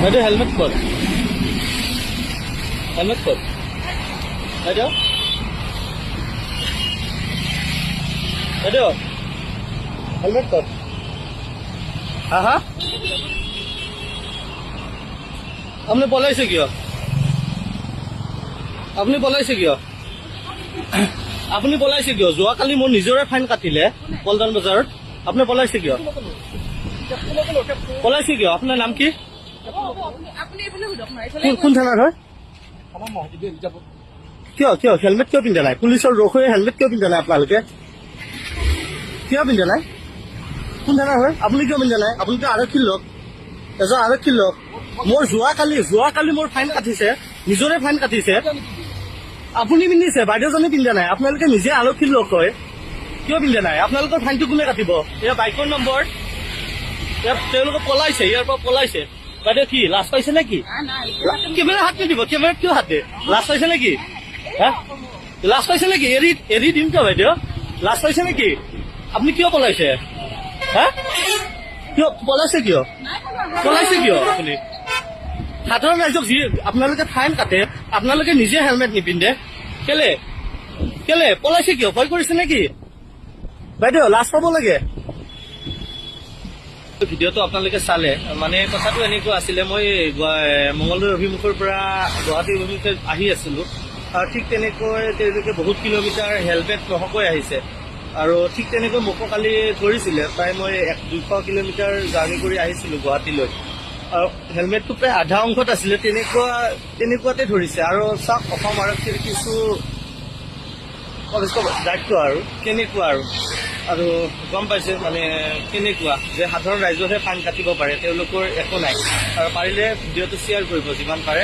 বাইদেউ হেলমেট ক'ত? হেলমেট ক'ত? বাইদেউ বাইদেউ হেলমেট ক'ত? হা হা আপুনি পলাইছে কিয়? আপুনি পলাইছে কিয়? আপুনি পলাইছে কিয়? যোৱাকালি মোৰ নিজৰে ফাইন কাটিলে পল্টন বজাৰত। আপুনি পলাইছে কিয়? পলাইছে কিয়? আপোনাৰ নাম কি? কোন থানাৰ হয়? কিয় কিয় হেলমেট কিয় পিন্ধা নাই? পুলিচৰ ৰখ হৈ হেলমেট কিয় পিন্ধা নাই? আপোনালোকে কিয় পিন্ধা নাই? কোন থানাৰ হয়? আপুনি কিয় পিন্ধা নাই? আপুনিতো আৰক্ষীৰ লোক, এজন আৰক্ষীৰ লোক। মোৰ যোৱাকালি মোৰ ফাইন কাটিছে, নিজৰে ফাইন কাটিছে। আপুনি পিন্ধিছে, বাইদেউজনে পিন্ধা নাই। আপোনালোকে নিজে আৰক্ষীৰ লোক হয়, কিয় পিন্ধা নাই? আপোনালোকৰ ফাইনটো কোনে কাটিব? এয়া বাইকৰ নম্বৰ, তেওঁলোকে পলাইছে, ইয়াৰ পৰা পলাইছে। বাইদেউ কি লাজ পাইছে নেকি? কেমেৰা হাত নিদিব, কেমেৰাত কিয় হাত দিয়ে? লাজ পাইছে নেকি? হা লাজ পাইছে নেকি? এৰি দিম কিয় বাইদেউ? লাজ পাইছে নেকি? আপুনি কিয় পলাইছে? হা কিয় পলাইছে? কিয় পলাইছে কিয়? আপুনি সাধাৰণ ৰাইজক যি আপোনালোকে ফাইন কাটে, আপোনালোকে নিজে হেলমেট নিপিন্ধে, কেলে কেলে পলাইছে কিয়? ভয় কৰিছে নেকি? বাইদেউ লাজ পাব লাগে। ভিডিঅ'টো আপোনালোকে চালে, মানে কথাটো এনেকুৱা আছিলে, মই মঙলদৈ অভিমুখৰ পৰা গুৱাহাটী অভিমুখে আহি আছিলো, আৰু ঠিক তেনেকৈ তেওঁলোকে বহুত কিলোমিটাৰ হেলমেট নোহোৱাকৈ আহিছে, আৰু ঠিক তেনেকৈ মোকো কালি ধৰিছিলে। প্ৰায় মই 200 কিলোমিটাৰ জাৰ্ণি কৰি আহিছিলো গুৱাহাটীলৈ, আৰু হেলমেটটো প্ৰায় আধা অংশত আছিলে, তেনেকুৱাতে ধৰিছে। আৰু চাওক অসম আৰক্ষীৰ কিছু দায়িত্ব আৰু কেনেকুৱা আৰু গম পাইছে মানে কেনেকুৱা যে সাধাৰণ ৰাইজৰহে ফাইন কাটিব পাৰে, তেওঁলোকৰ একো নাই। আৰু পাৰিলে ভিডিঅ'টো শ্বেয়াৰ কৰিব যিমান পাৰে।